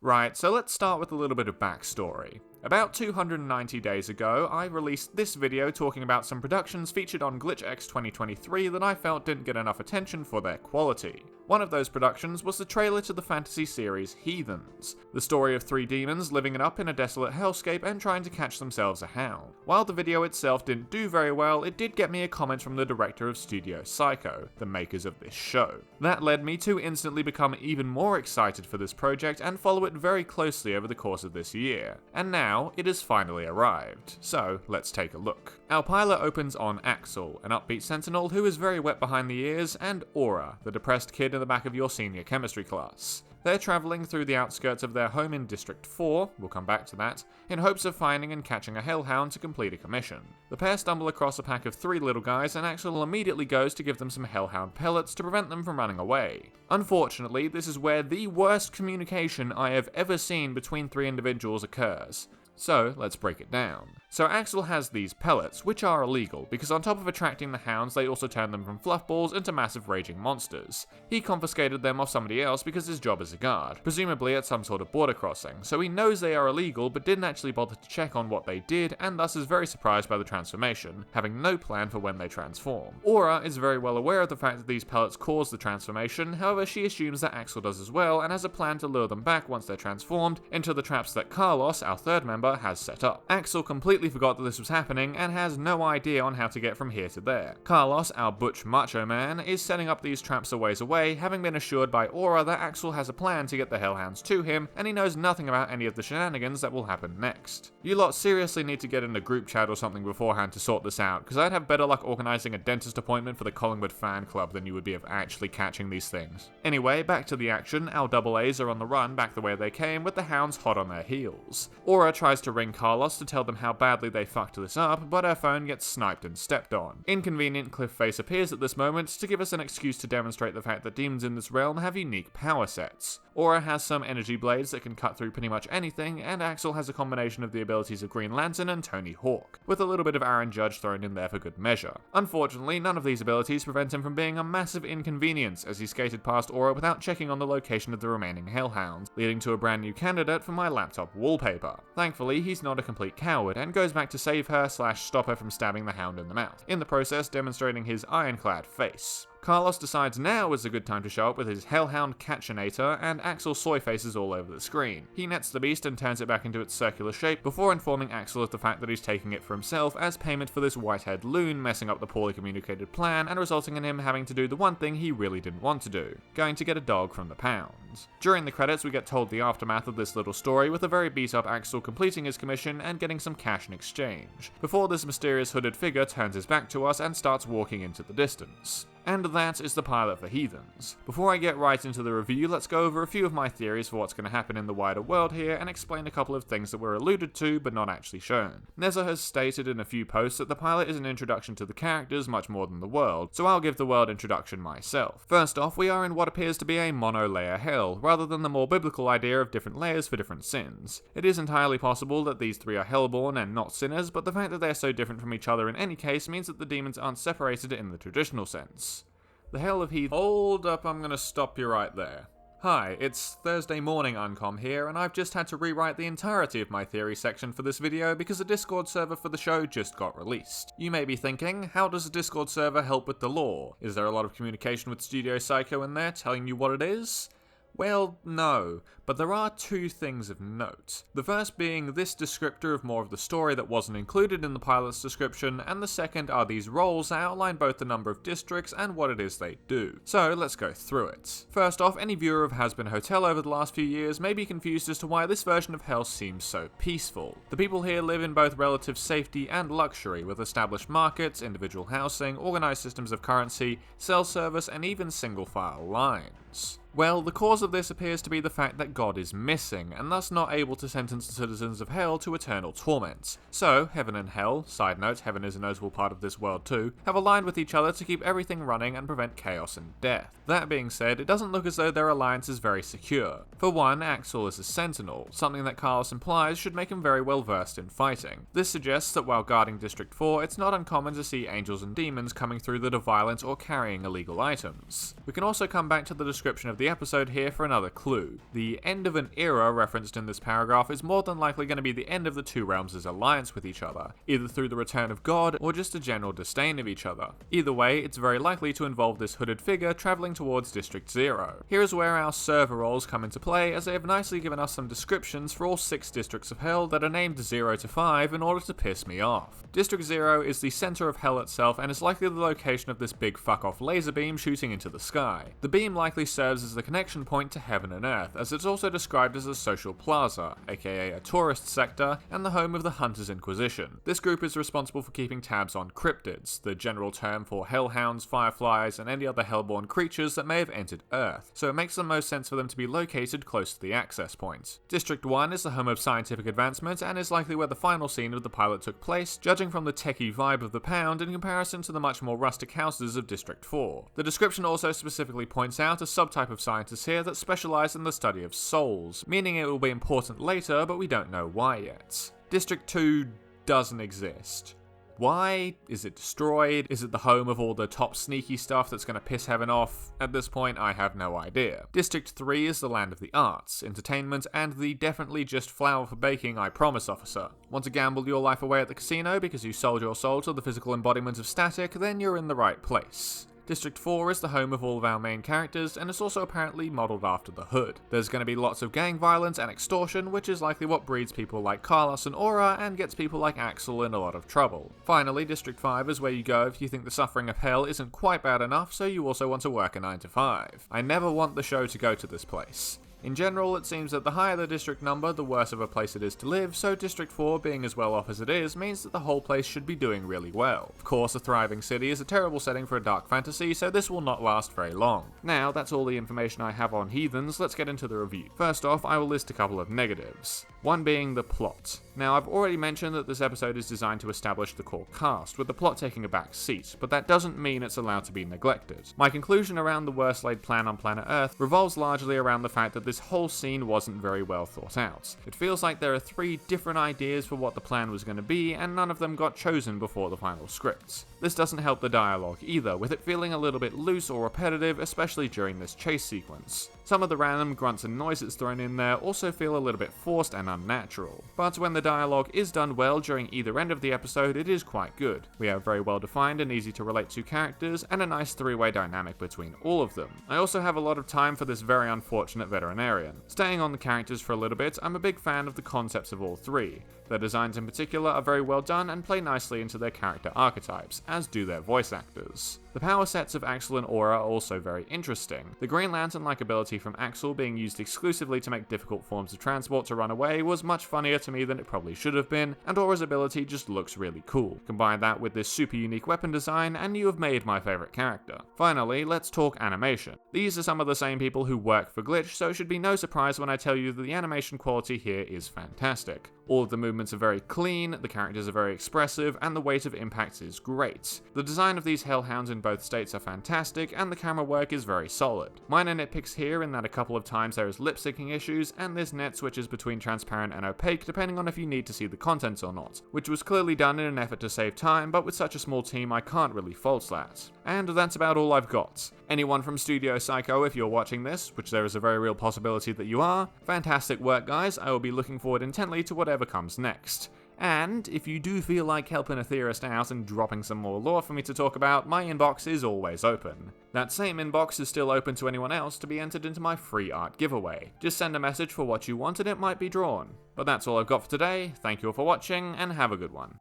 Right, so let's start with a little bit of backstory. About 290 days ago, I released this video talking about some productions featured on GlitchX 2023 that I felt didn't get enough attention for their quality. One of those productions was the trailer to the fantasy series Heathens, the story of three demons living it up in a desolate hellscape and trying to catch themselves a hound. While the video itself didn't do very well, it did get me a comment from the director of Studio Psycho, the makers of this show. That led me to instantly become even more excited for this project and follow it very closely over the course of this year. And now, it has finally arrived. So, let's take a look. Our pilot opens on Axel, an upbeat sentinel who is very wet behind the ears, and Aura, the depressed kid in the back of your senior chemistry class. They're travelling through the outskirts of their home in District 4, we'll come back to that, in hopes of finding and catching a hellhound to complete a commission. The pair stumble across a pack of three little guys and Axel immediately goes to give them some hellhound pellets to prevent them from running away. Unfortunately, this is where the worst communication I have ever seen between three individuals occurs. So, let's break it down. So Axel has these pellets, which are illegal, because on top of attracting the hounds, they also turn them from fluff balls into massive raging monsters. He confiscated them off somebody else because his job is a guard, presumably at some sort of border crossing, so he knows they are illegal but didn't actually bother to check on what they did, and thus is very surprised by the transformation, having no plan for when they transform. Aura is very well aware of the fact that these pellets cause the transformation, however she assumes that Axel does as well, and has a plan to lure them back once they're transformed into the traps that Carlos, our third member, has set up. Axel completely forgot that this was happening and has no idea on how to get from here to there. Carlos, our butch macho man, is setting up these traps a ways away, having been assured by Aura that Axel has a plan to get the hellhounds to him, and he knows nothing about any of the shenanigans that will happen next. You lot seriously need to get in a group chat or something beforehand to sort this out, because I'd have better luck organising a dentist appointment for the Collingwood fan club than you would be of actually catching these things. Anyway, back to the action. Our double A's are on the run back the way they came, with the hounds hot on their heels. Aura tries to ring Carlos to tell them how badly they fucked this up, but her phone gets sniped and stepped on. Inconvenient Cliffface appears at this moment to give us an excuse to demonstrate the fact that demons in this realm have unique power sets. Aura has some energy blades that can cut through pretty much anything, and Axel has a combination of the abilities of Green Lantern and Tony Hawk, with a little bit of Aaron Judge thrown in there for good measure. Unfortunately, none of these abilities prevent him from being a massive inconvenience as he skated past Aura without checking on the location of the remaining hellhounds, leading to a brand new candidate for my laptop wallpaper. Thankfully, he's not a complete coward and goes back to save her / stop her from stabbing the hound in the mouth, in the process demonstrating his ironclad face. Carlos decides now is a good time to show up with his Hellhound Catchinator, and Axel soy faces all over the screen. He nets the beast and turns it back into its circular shape before informing Axel of the fact that he's taking it for himself as payment for this white-haired loon messing up the poorly communicated plan and resulting in him having to do the one thing he really didn't want to do, going to get a dog from the pounds. During the credits we get told the aftermath of this little story with a very beat-up Axel completing his commission and getting some cash in exchange, before this mysterious hooded figure turns his back to us and starts walking into the distance. And that is the pilot for Heathens. Before I get right into the review, let's go over a few of my theories for what's going to happen in the wider world here and explain a couple of things that were alluded to but not actually shown. Neza has stated in a few posts that the pilot is an introduction to the characters much more than the world, so I'll give the world introduction myself. First off, we are in what appears to be a mono-layer hell, rather than the more biblical idea of different layers for different sins. It is entirely possible that these three are hellborn and not sinners, but the fact that they're so different from each other in any case means that the demons aren't separated in the traditional sense. The hell of Heathens. Hold up, I'm gonna stop you right there. Hi, it's Thursday morning Uncom here, and I've just had to rewrite the entirety of my theory section for this video because a Discord server for the show just got released. You may be thinking, how does a Discord server help with the lore? Is there a lot of communication with Studio Psycho in there telling you what it is? Well, no, but there are two things of note. The first being this descriptor of more of the story that wasn't included in the pilot's description, and the second are these roles that outline both the number of districts and what it is they do. So let's go through it. First off, any viewer of Has Been Hotel over the last few years may be confused as to why this version of Hell seems so peaceful. The people here live in both relative safety and luxury, with established markets, individual housing, organized systems of currency, cell service, and even single-file lines. Well, the cause of this appears to be the fact that God is missing, and thus not able to sentence the citizens of Hell to eternal torment. So, Heaven and Hell, side note, Heaven is a notable part of this world too, have aligned with each other to keep everything running and prevent chaos and death. That being said, it doesn't look as though their alliance is very secure. For one, Axel is a sentinel, something that Carlos implies should make him very well versed in fighting. This suggests that while guarding District 4, it's not uncommon to see angels and demons coming through that are violent or carrying illegal items. We can also come back to the description of the episode here for another clue. The end of an era referenced in this paragraph is more than likely going to be the end of the two realms' alliance with each other, either through the return of God or just a general disdain of each other. Either way, it's very likely to involve this hooded figure travelling towards District 0. Here is where our server roles come into play, as they have nicely given us some descriptions for all 6 districts of hell that are named 0 to 5 in order to piss me off. District 0 is the centre of hell itself and is likely the location of this big fuck-off laser beam shooting into the sky. The beam likely serves as the connection point to heaven and earth, as it's also described as a social plaza, aka a tourist sector, and the home of the Hunters Inquisition. This group is responsible for keeping tabs on cryptids, the general term for hellhounds, fireflies, and any other hellborn creatures that may have entered Earth, so it makes the most sense for them to be located close to the access point. District 1 is the home of scientific advancement and is likely where the final scene of the pilot took place, judging from the techie vibe of the pound in comparison to the much more rustic houses of District 4. The description also specifically points out a subtype of scientists here that specialise in the study of souls, meaning it will be important later, but we don't know why yet. District 2 doesn't exist. Why? Is it destroyed? Is it the home of all the top sneaky stuff that's going to piss heaven off? At this point, I have no idea. District 3 is the land of the arts, entertainment, and the definitely just flour for baking I promise officer. Want to gamble your life away at the casino because you sold your soul to the physical embodiment of static? Then you're in the right place. District 4 is the home of all of our main characters, and it's also apparently modelled after the Hood. There's going to be lots of gang violence and extortion, which is likely what breeds people like Carlos and Aura, and gets people like Axel in a lot of trouble. Finally, District 5 is where you go if you think the suffering of hell isn't quite bad enough, so you also want to work a 9 to 5. I never want the show to go to this place. In general, it seems that the higher the district number, the worse of a place it is to live, so District 4 being as well off as it is means that the whole place should be doing really well. Of course, a thriving city is a terrible setting for a dark fantasy, so this will not last very long. Now, that's all the information I have on Heathens, let's get into the review. First off, I will list a couple of negatives. One being the plot. Now, I've already mentioned that this episode is designed to establish the core cast, with the plot taking a back seat, but that doesn't mean it's allowed to be neglected. My conclusion around the worst laid plan on planet Earth revolves largely around the fact that this whole scene wasn't very well thought out. It feels like there are 3 different ideas for what the plan was going to be, and none of them got chosen before the final script. This doesn't help the dialogue either, with it feeling a little bit loose or repetitive, especially during this chase sequence. Some of the random grunts and noises thrown in there also feel a little bit forced and unnatural. But when the dialogue is done well during either end of the episode, it is quite good. We have very well defined and easy to relate to characters, and a nice 3-way dynamic between all of them. I also have a lot of time for this very unfortunate veterinarian. Staying on the characters for a little bit, I'm a big fan of the concepts of all 3. Their designs in particular are very well done and play nicely into their character archetypes, as do their voice actors. The power sets of Axel and Aura are also very interesting. The Green Lantern-like ability from Axel being used exclusively to make difficult forms of transport to run away was much funnier to me than it probably should have been, and Aura's ability just looks really cool. Combine that with this super unique weapon design, and you have made my favourite character. Finally, let's talk animation. These are some of the same people who work for Glitch, so it should be no surprise when I tell you that the animation quality here is fantastic. All of the movements are very clean, the characters are very expressive, and the weight of impact is great. The design of these hellhounds in both states are fantastic, and the camera work is very solid. Minor nitpicks here in that a couple of times there is lip syncing issues, and this net switches between transparent and opaque depending on if you need to see the contents or not, which was clearly done in an effort to save time, but with such a small team I can't really fault that. And that's about all I've got. Anyone from Studio Psycho, if you're watching this, which there is a very real possibility that you are, fantastic work guys, I will be looking forward intently to whatever comes next. And if you do feel like helping a theorist out and dropping some more lore for me to talk about, my inbox is always open. That same inbox is still open to anyone else to be entered into my free art giveaway. Just send a message for what you want and it might be drawn. But that's all I've got for today, thank you all for watching and have a good one.